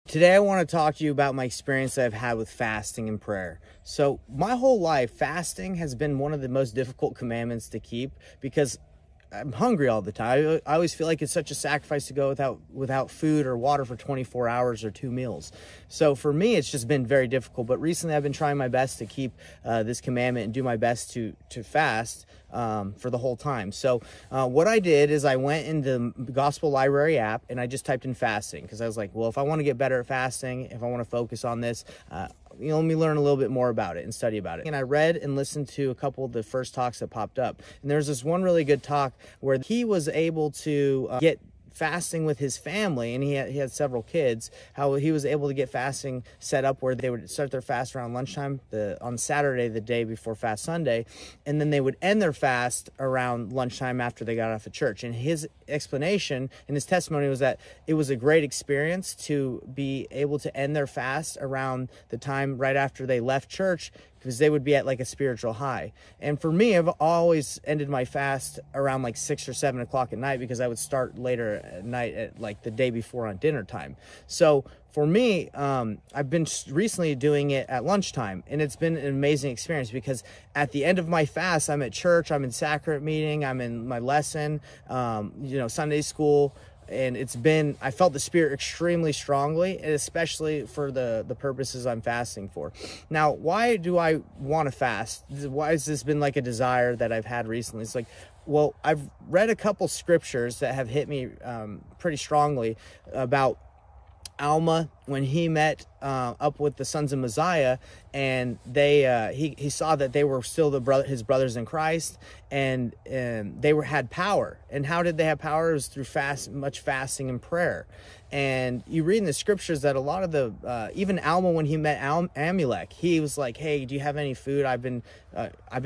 Today I want to talk to you about my experience that I've had with fasting and prayer. So my whole life, fasting has been one of the most difficult commandments to keep because I'm hungry all the time. I always feel like it's such a sacrifice to go without food or water for 24 hours or 2 meals. So for me, it's just been very difficult. But recently I've been trying my best to keep this commandment and do my best to fast for the whole time. So what I did is I went into the Gospel Library app and I just typed in fasting because I was like, well, if I want to get better at fasting, if I want to focus on this, let me learn a little bit more about it and study about it. And I read and listened to a couple of the first talks that popped up. And there's this one really good talk where he was able to get fasting with his family, and he had several kids, how he was able to get fasting set up where they would start their fast around lunchtime on Saturday, the day before Fast Sunday, and then they would end their fast around lunchtime after they got off of church. And his explanation and his testimony was that it was a great experience to be able to end their fast around the time right after they left church, because they would be at like a spiritual high. And for me, I've always ended my fast around like 6 or 7 o'clock at night because I would start later at night at like the day before on dinner time. So for me, I've been recently doing it at lunchtime, and it's been an amazing experience because at the end of my fast, I'm at church, I'm in sacrament meeting, I'm in my lesson, Sunday school. And I felt the Spirit extremely strongly, and especially for the purposes I'm fasting for. Now, why do I want to fast? Why has this been like a desire that I've had recently? It's like, well, I've read a couple scriptures that have hit me pretty strongly about Alma when he met up with the sons of Mosiah, and he saw that they were still his brothers in Christ, and they had power. And how did they have power? It was through much fasting and prayer. And you read in the scriptures that a lot of the even Alma, when he met Amalek, he was like, "Hey, do you have any food? I've been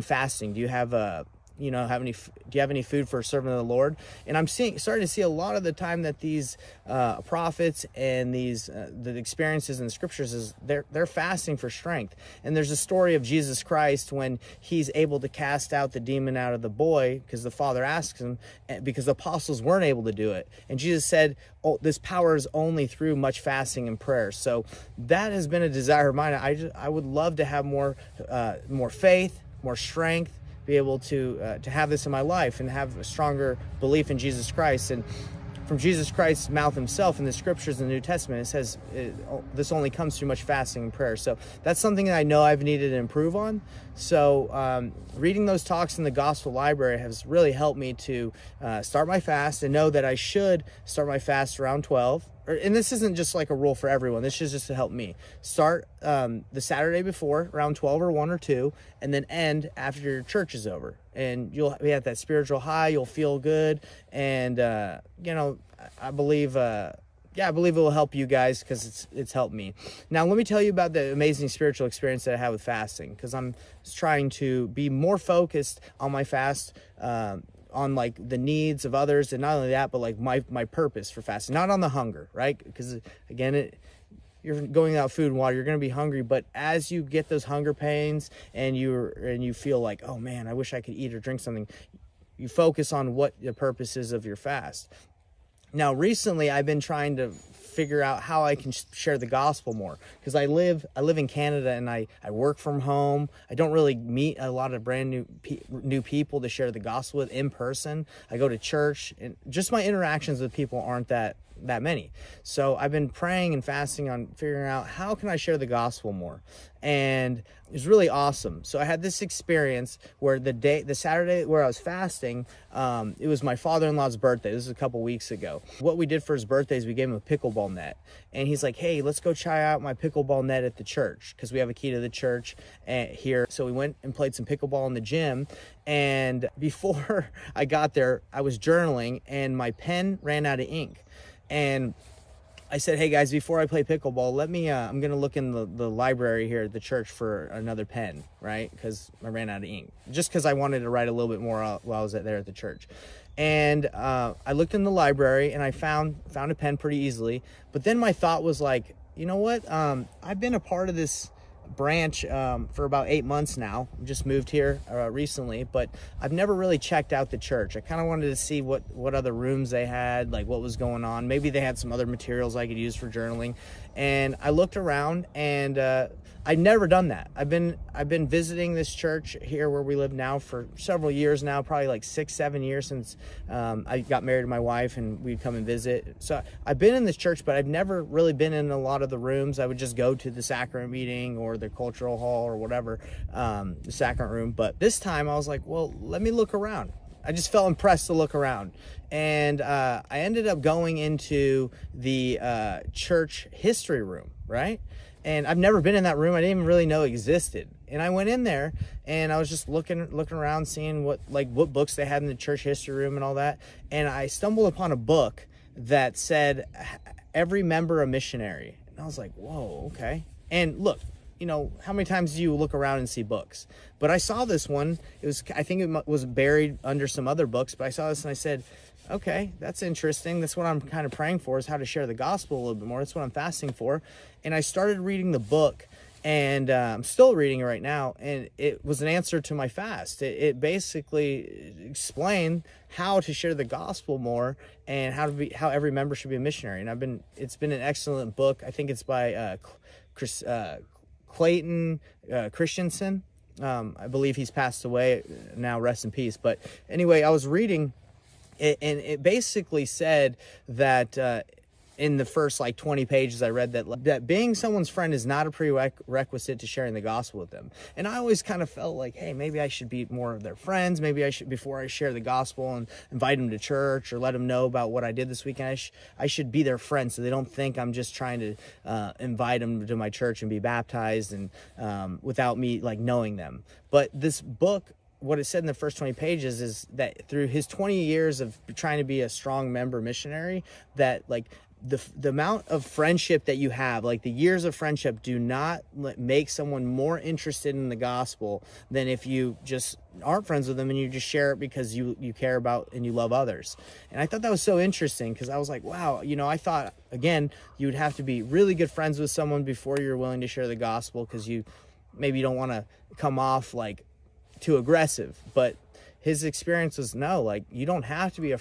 fasting. Do you have do you have any food for a servant of the Lord?" And I'm starting to see a lot of the time that these prophets and the experiences in the scriptures is they're fasting for strength. And there's a story of Jesus Christ when he's able to cast out the demon out of the boy because the father asks him, because the apostles weren't able to do it. And Jesus said, "Oh, this power is only through much fasting and prayer." So that has been a desire of mine. I would love to have more faith, more strength, be able to have this in my life and have a stronger belief in Jesus Christ. And from Jesus Christ's mouth himself in the scriptures in the New Testament, it says this only comes through much fasting and prayer. So that's something that I know I've needed to improve on. So reading those talks in the Gospel Library has really helped me to start my fast and know that I should start my fast around 12. And this isn't just like a rule for everyone. This is just to help me. Start the Saturday before around 12 or 1 or 2, and then end after your church is over. And you'll be at that spiritual high. You'll feel good. And, I believe it will help you guys because it's helped me. Now, let me tell you about the amazing spiritual experience that I had with fasting, because I'm trying to be more focused on my fast, on like the needs of others, and not only that, but like my purpose for fasting, not on the hunger, right? Because again, you're going without food and water, you're going to be hungry. But as you get those hunger pains and you feel like, oh man, I wish I could eat or drink something, you focus on what the purpose is of your fast. Now, recently, I've been trying to figure out how I can share the gospel more, because I live in Canada and I work from home. I don't really meet a lot of brand new people to share the gospel with in person. I go to church, and just my interactions with people aren't that many. So I've been praying and fasting on figuring out how can I share the gospel more. And it was really awesome. So I had this experience where the Saturday where I was fasting, it was my father-in-law's birthday. This was a couple weeks ago. What we did for his birthday is we gave him a pickleball net. And he's like, "Hey, let's go try out my pickleball net at the church," because we have a key to the church here. So we went and played some pickleball in the gym. And before I got there, I was journaling and my pen ran out of ink. And I said, "Hey guys, before I play pickleball, I'm going to look in the library here at the church for another pen," right? Because I ran out of ink. Just because I wanted to write a little bit more while I was there at the church. And I looked in the library and I found a pen pretty easily. But then my thought was like, you know what? I've been a part of this branch for about 8 months now. I just moved here recently, but I've never really checked out the church. I kind of wanted to see what other rooms they had, like what was going on. Maybe they had some other materials I could use for journaling. And I looked around, and I'd never done that. I've been visiting this church here where we live now for several years now, probably like 6-7 years since I got married to my wife, and we'd come and visit. So I've been in this church, but I've never really been in a lot of the rooms. I would just go to the sacrament meeting or the cultural hall or whatever, the sacrament room. But this time I was like, well, let me look around. I just felt impressed to look around, and I ended up going into the church history room, right? And I've never been in that room. I didn't even really know it existed. And I went in there, and I was just looking around, seeing what books they had in the church history room and all that. And I stumbled upon a book that said, "Every member a missionary." And I was like, whoa, okay. And look, how many times do you look around and see books? But I saw this one. I think it was buried under some other books, but I saw this and I said, okay, that's interesting. That's what I'm kind of praying for, is how to share the gospel a little bit more. That's what I'm fasting for. And I started reading the book, and I'm still reading it right now. And it was an answer to my fast. It basically explained how to share the gospel more, and how every member should be a missionary. And it's been an excellent book. I think it's by Clayton Christensen. I believe he's passed away now, rest in peace. But anyway, I was reading it, and it basically said that in the first 20 pages I read that being someone's friend is not a prerequisite to sharing the gospel with them. And I always kind of felt like, hey, maybe I should be more of their friends. Maybe I should, before I share the gospel and invite them to church or let them know about what I did this weekend, I should be their friend, so they don't think I'm just trying to invite them to my church and be baptized, and without me knowing them. But this book, what it said in the first 20 pages is that through his 20 years of trying to be a strong member missionary, that the amount of friendship that you have, the years of friendship, do not make someone more interested in the gospel than if you just aren't friends with them and you just share it because you care about and you love others. And I thought that was so interesting, because I was like, wow, I thought, again, you would have to be really good friends with someone before you're willing to share the gospel, because you don't want to come off too aggressive. But his experience was, no, you don't have to be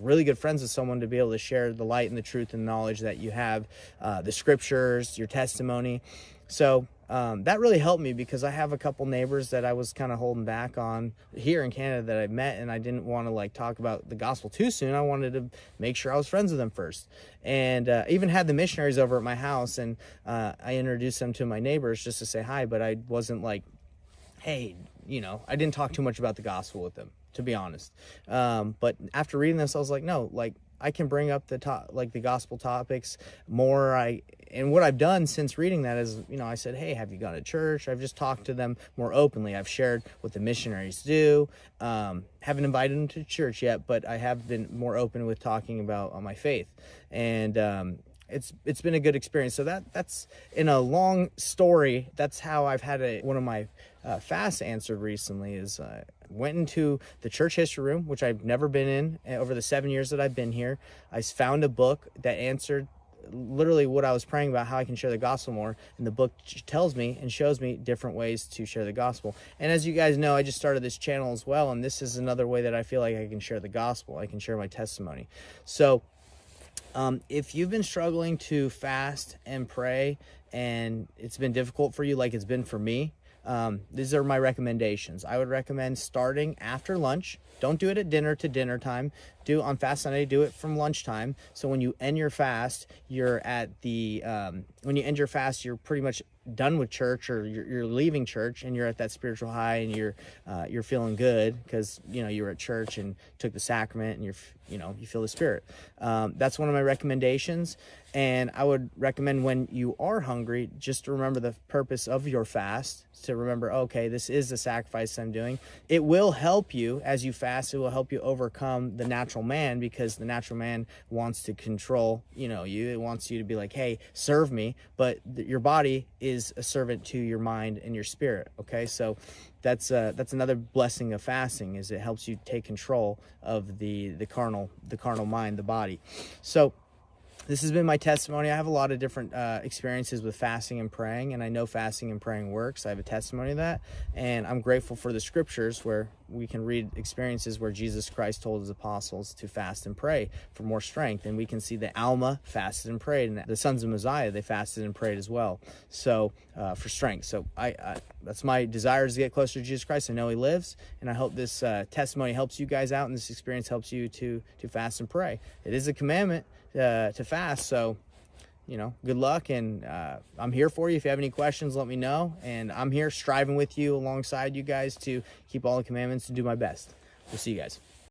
really good friends with someone to be able to share the light and the truth and knowledge that you have, the scriptures, your testimony. So that really helped me, because I have a couple neighbors that I was kind of holding back on here in Canada that I met, and I didn't want to talk about the gospel too soon. I wanted to make sure I was friends with them first. And even had the missionaries over at my house, and I introduced them to my neighbors just to say hi, but I wasn't hey, I didn't talk too much about the gospel with them, to be honest. But after reading this, I was like, no, I can bring up the gospel topics more. And what I've done since reading that is, I said, hey, have you gone to church? I've just talked to them more openly. I've shared what the missionaries do. Haven't invited them to church yet, but I have been more open with talking about my faith. And it's been a good experience. So that's in a long story. That's how I've had one of my fasts answered recently. Is went into the church history room, which I've never been in over the 7 years that I've been here. I found a book that answered literally what I was praying about, how I can share the gospel more. And the book tells me and shows me different ways to share the gospel. And as you guys know, I just started this channel as well, and this is another way that I feel like I can share the gospel. I can share my testimony. So if you've been struggling to fast and pray, and it's been difficult for you like it's been for me, these are my recommendations. I would recommend starting after lunch. Don't do it at dinner time. On Fast Sunday, do it from lunchtime. So when you end your fast, you're pretty much done with church, or you're leaving church, and you're at that spiritual high, and you're feeling good because you were at church and took the sacrament, and you feel the Spirit. That's one of my recommendations. And I would recommend, when you are hungry, just to remember the purpose of your fast, to remember, okay, this is the sacrifice I'm doing. It will help you as you fast. It will help you overcome the natural man, because the natural man wants to control, you. It wants you to be like, hey, serve me. But your body is a servant to your mind and your spirit. Okay, so that's another blessing of fasting, is it helps you take control of the carnal mind, the body. So this has been my testimony. I have a lot of different experiences with fasting and praying, and I know fasting and praying works. I have a testimony of that, and I'm grateful for the scriptures where we can read experiences where Jesus Christ told his apostles to fast and pray for more strength. And we can see that Alma fasted and prayed, and the sons of Mosiah, they fasted and prayed as well. So for strength. So I that's my desire, is to get closer to Jesus Christ. I know he lives, and I hope this testimony helps you guys out, and this experience helps you to fast and pray. It is a commandment to fast, so good luck, and I'm here for you. If you have any questions, let me know, and I'm here striving with you alongside you guys to keep all the commandments and do my best. We'll see you guys.